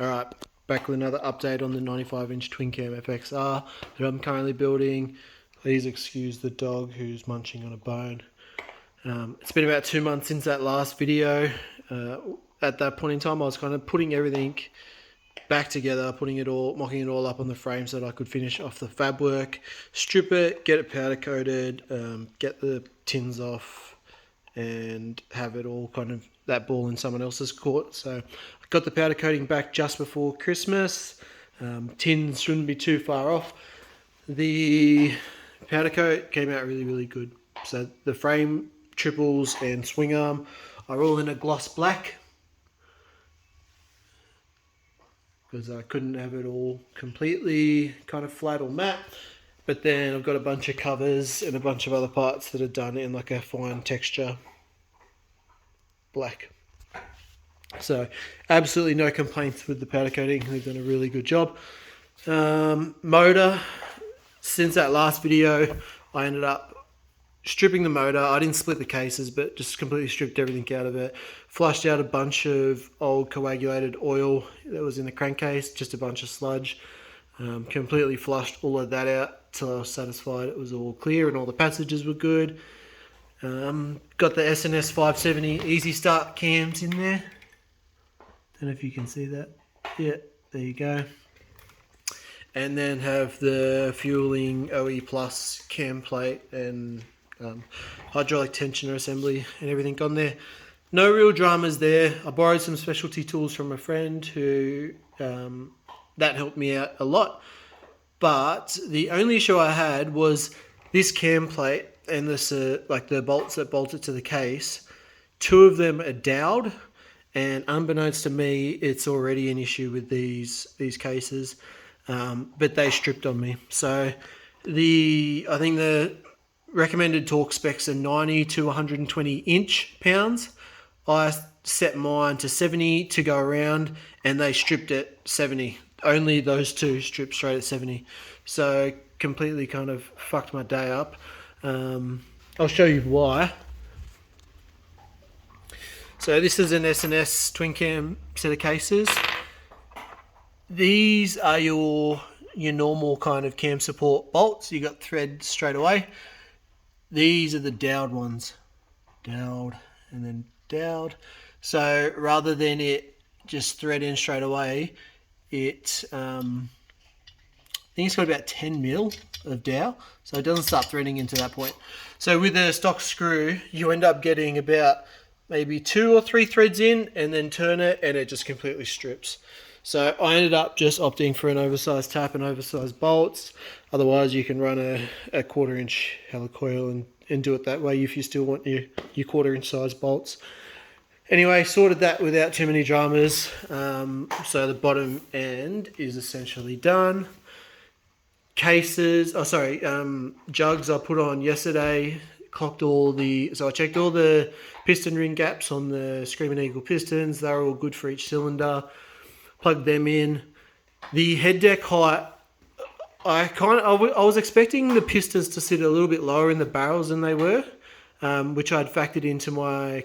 Alright, back with another update on the 95-inch twin cam FXR that I'm currently building. Please excuse the dog who's munching on a bone. It's been about 2 months since that last video. At that point in time, I was kind of putting everything back together, mocking it all up on the frame so that I could finish off the fab work, strip it, get it powder coated, get the tins off, and have it all kind of that ball in someone else's court. So I got the powder coating back just before Christmas. Tins shouldn't be too far off. The powder coat came out really good. So the frame, triples and swing arm are all in a gloss black, because I couldn't have it all completely kind of flat or matte. But then I've got a bunch of covers and a bunch of other parts that are done in like a fine texture black. So absolutely no complaints with the powder coating. They've done a really good job. Motor, since that last video, I ended up stripping the motor. I didn't split the cases, but just completely stripped everything out of it. Flushed out a bunch of old coagulated oil that was in the crankcase, just a bunch of sludge. Completely flushed all of that out till I was satisfied it was all clear and all the passages were good. Got the S&S 570 Easy Start cams in there. Don't know if you can see that. Yeah, there you go. And then have the fueling OE Plus cam plate and hydraulic tensioner assembly and everything on there. No real dramas there. I borrowed some specialty tools from a friend who that helped me out a lot. But the only issue I had was this cam plate and this like the bolts that bolt it to the case. Two of them are doweled, and unbeknownst to me, it's already an issue with these cases. But they stripped on me. So I think the recommended torque specs are 90 to 120 inch-pounds. I set mine to 70 to go around, and they stripped at 70. Only those two stripped straight at 70. So completely kind of fucked my day up. I'll show you why. So this is an S&S twin cam set of cases. These are your normal kind of cam support bolts. You got thread straight away. These are the doweled ones. Doweled and then doweled. So rather than it just thread in straight away, I think it's got about 10 mil of dowel, so it doesn't start threading into that point. So with a stock screw, you end up getting about maybe 2 or 3 threads in, and then turn it, and it just completely strips. So I ended up just opting for an oversized tap and oversized bolts. Otherwise, you can run a 1/4 inch helicoil and do it that way if you still want your 1/4 inch size bolts. Anyway, sorted that without too many dramas. So the bottom end is essentially done. Cases, jugs I put on yesterday. So I checked all the piston ring gaps on the Screaming Eagle pistons. They're all good for each cylinder. Plugged them in. The head deck height, I was expecting the pistons to sit a little bit lower in the barrels than they were, which I'd factored into my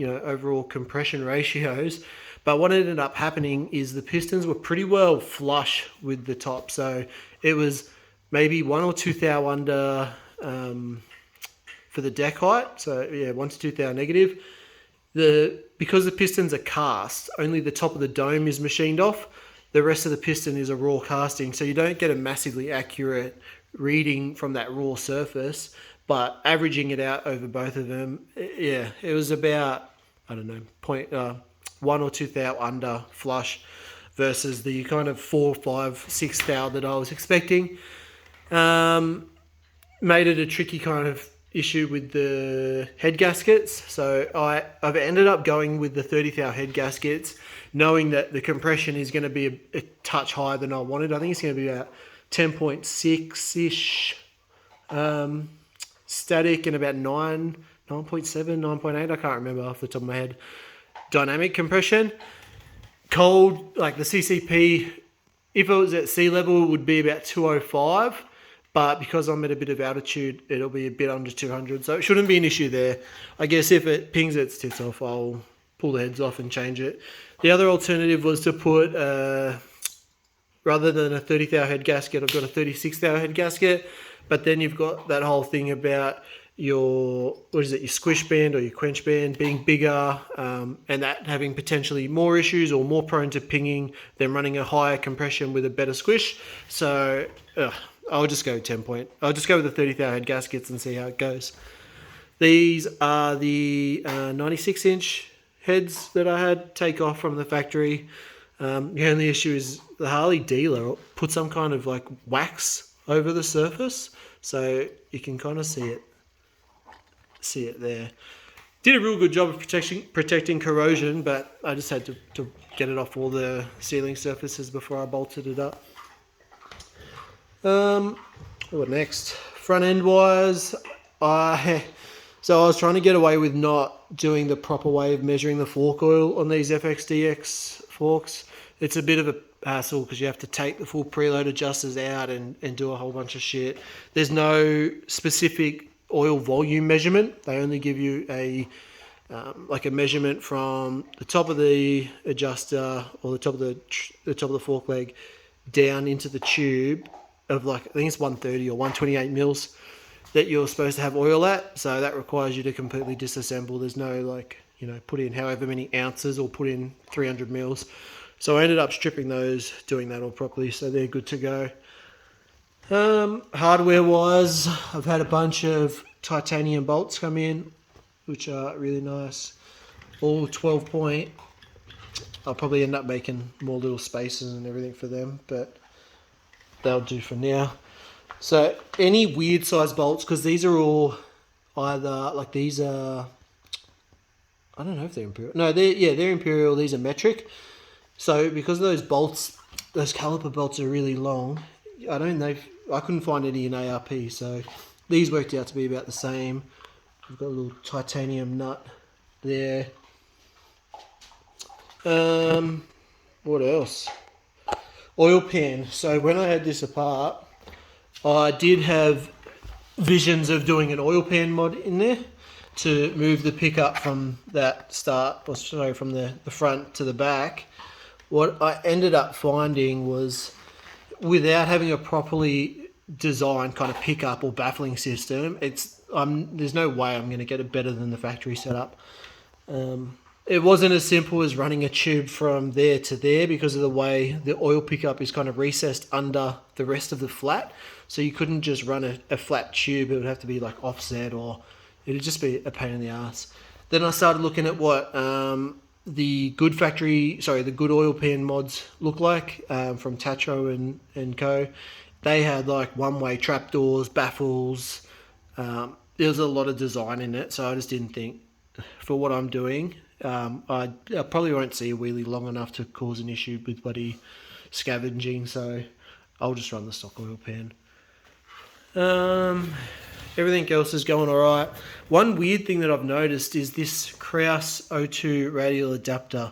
overall compression ratios. But what ended up happening is the pistons were pretty well flush with the top. So it was maybe 1 or 2 thou under for the deck height. So yeah, 1 to 2 thou negative. Because the pistons are cast, only the top of the dome is machined off. The rest of the piston is a raw casting. So you don't get a massively accurate reading from that raw surface. But averaging it out over both of them, yeah, it was about, 1 or 2 thou under flush versus the kind of 4, 5, 6 thou that I was expecting. Made it a tricky kind of issue with the head gaskets. So I've ended up going with the 30 thou head gaskets, knowing that the compression is going to be a touch higher than I wanted. I think it's going to be about 10.6-ish. Static and about 9.7, 9.8, I can't remember off the top of my head. Dynamic compression. Cold, like the CCP, if it was at sea level, it would be about 205. But because I'm at a bit of altitude, it'll be a bit under 200. So it shouldn't be an issue there. I guess if it pings its tits off, I'll pull the heads off and change it. The other alternative was to put, rather than a 30 thou head gasket, I've got a 36 thou head gasket, but then you've got that whole thing about your, your squish band or your quench band being bigger, and that having potentially more issues or more prone to pinging than running a higher compression with a better squish. So I'll just go 10 point. I'll just go with the 30 thou head gaskets and see how it goes. These are the 96 inch heads that I had take off from the factory. The only issue is the Harley dealer put some kind of like wax over the surface, so you can kind of see it there. Did a real good job of protecting corrosion, but I just had to get it off all the sealing surfaces before I bolted it up. What next? Front end wise, so I was trying to get away with not doing the proper way of measuring the fork oil on these FXDX forks. It's a bit of a hassle because you have to take the full preload adjusters out and do a whole bunch of shit. There's no specific oil volume measurement. They only give you a measurement from the top of the adjuster or the top of the fork leg down into the tube of like, I think it's 130 or 128 mils that you're supposed to have oil at. So that requires you to completely disassemble. There's no like, put in however many ounces or put in 300 mils. So I ended up stripping those, doing that all properly, so they're good to go. Hardware wise, I've had a bunch of titanium bolts come in, which are really nice. All 12 point. I'll probably end up making more little spaces and everything for them, but they'll do for now. So any weird size bolts, because these are all either, like these are, I don't know if they're Imperial. No, they're Imperial, these are metric. So because those bolts, those caliper bolts are really long, I couldn't find any in ARP, so these worked out to be about the same. We've got a little titanium nut there. What else? Oil pan. So when I had this apart, I did have visions of doing an oil pan mod in there to move the pickup from that from the front to the back. What I ended up finding was, without having a properly designed kind of pickup or baffling system, there's no way I'm going to get it better than the factory setup. It wasn't as simple as running a tube from there to there because of the way the oil pickup is kind of recessed under the rest of the flat. So you couldn't just run a flat tube. It would have to be like offset, or it'd just be a pain in the ass. Then I started looking at what the good oil pan mods look like from Tatro and Co. They had like one-way trapdoors, baffles. There was a lot of design in it, so I just didn't think, for what I'm doing, I probably won't see a wheelie long enough to cause an issue with bloody scavenging, so I'll just run the stock oil pan. Everything else is going alright. One weird thing that I've noticed is this Kraus O2 radial adapter.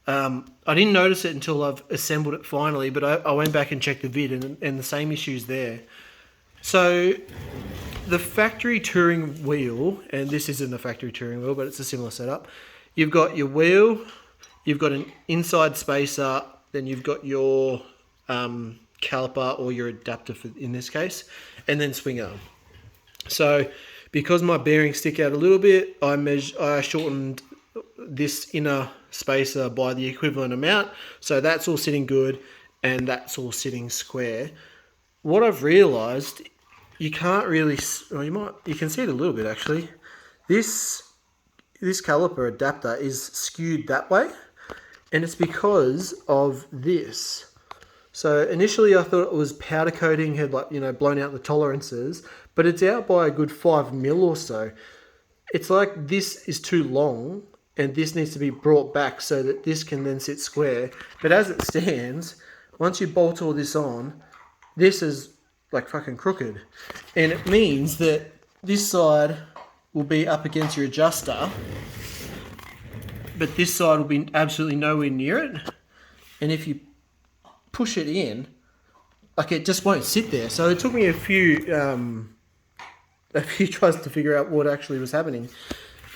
I didn't notice it until I've assembled it finally, but I went back and checked the vid, and the same issue's there. So the factory touring wheel, and this isn't a factory touring wheel, but it's a similar setup. You've got your wheel, you've got an inside spacer, then you've got your caliper or your adapter in this case, and then swing arm. So because my bearings stick out a little bit, I shortened this inner spacer by the equivalent amount. So that's all sitting good and that's all sitting square. What I've realized, you can't really, you can see it a little bit actually. This caliper adapter is skewed that way, and it's because of this. So initially I thought it was powder coating had blown out the tolerances, but it's out by a good 5 mil or so. It's like this is too long and this needs to be brought back so that this can then sit square. But as it stands, once you bolt all this on, this is like fucking crooked. And it means that this side will be up against your adjuster, but this side will be absolutely nowhere near it. And if you push it in, like, it just won't sit there. So it took me a few tries to figure out what actually was happening.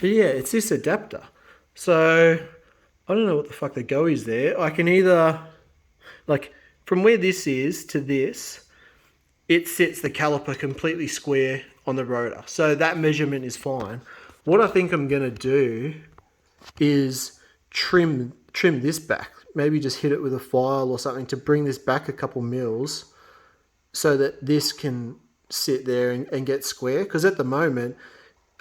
But yeah, it's this adapter. So I don't know what the fuck the go is there. I can either, like, from where this is to this, it sets the caliper completely square on the rotor. So that measurement is fine. What I think I'm going to do is trim this back. Maybe just hit it with a file or something to bring this back a couple mils so that this can sit there and get square. Because at the moment,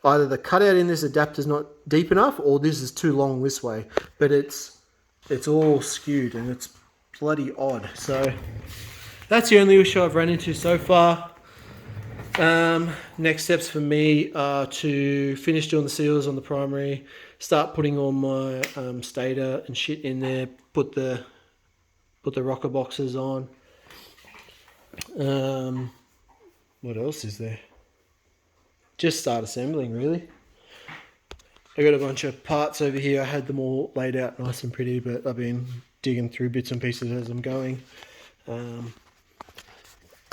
either the cutout in this adapter is not deep enough or this is too long this way. But it's all skewed and it's bloody odd. So that's the only issue I've run into so far. Next steps for me are to finish doing the seals on the primary, start putting all my stator and shit in there, put the rocker boxes on. What else is there? Just start assembling, really. I got a bunch of parts over here. I had them all laid out nice and pretty, but I've been digging through bits and pieces as I'm going.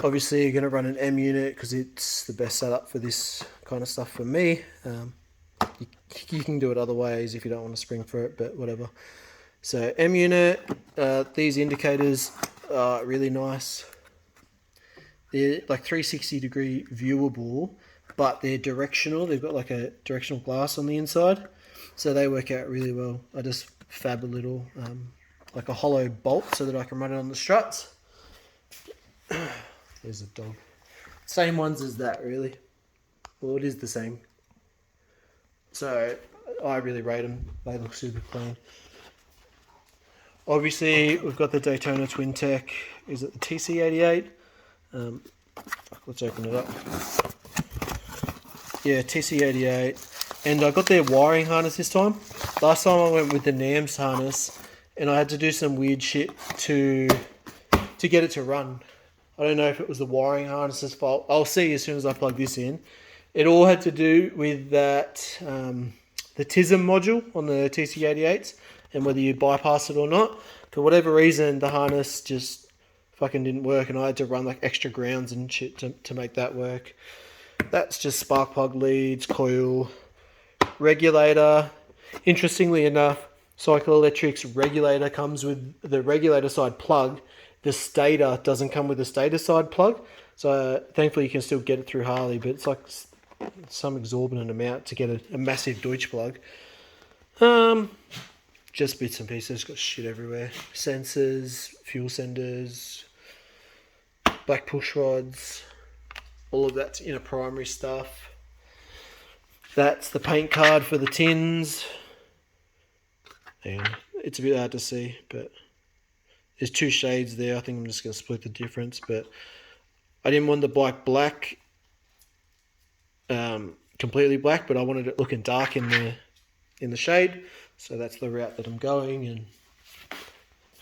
Obviously, you're going to run an M unit because it's the best setup for this kind of stuff for me. You can do it other ways if you don't want to spring for it, but whatever. So M unit, these indicators are really nice. They're like 360 degree viewable, but they're directional. They've got like a directional glass on the inside, so they work out really well. I just fab a little like a hollow bolt so that I can run it on the struts. There's a dog. Same ones as that, really. Well, it is the same. So I really rate them. They look super clean. Obviously, we've got the Daytona Twin Tech. Is it the TC88? Let's open it up. Yeah, TC88. And I got their wiring harness this time. Last time I went with the NAMS harness, and I had to do some weird shit to get it to run. I don't know if it was the wiring harness's fault. I'll see as soon as I plug this in. It all had to do with that, the TISM module on the TC88s and whether you bypass it or not. For whatever reason, the harness just fucking didn't work and I had to run like extra grounds and shit to make that work. That's just spark plug leads, coil, regulator. Interestingly enough, Cycle Electric's regulator comes with the regulator side plug. The stator doesn't come with the stator side plug. So thankfully you can still get it through Harley, but it's like some exorbitant amount to get a massive Deutsch plug. Just bits and pieces, got shit everywhere. Sensors, fuel senders, black push rods, all of that's inner primary stuff. That's the paint card for the tins. And it's a bit hard to see, but there's two shades there. I think I'm just going to split the difference, but I didn't want the bike black, completely black, but I wanted it looking dark in the shade. So that's the route that I'm going, and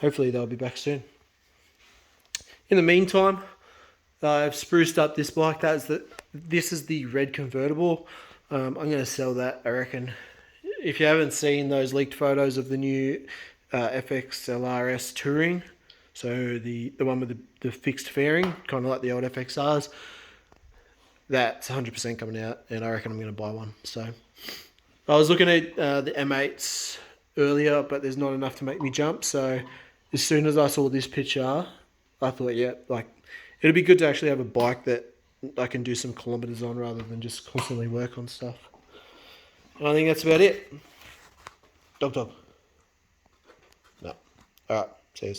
hopefully they'll be back soon. In the meantime, I've spruced up this bike. This is the red convertible. I'm going to sell that, I reckon. If you haven't seen those leaked photos of the new FXLRS Touring, so the one with the fixed fairing, kind of like the old FXRs, that's 100% coming out, and I reckon I'm going to buy one. So I was looking at the M8s earlier, but there's not enough to make me jump. So as soon as I saw this picture, I thought, yeah, like it'd be good to actually have a bike that I can do some kilometers on rather than just constantly work on stuff. And I think that's about it. Dog. No. All right. See you.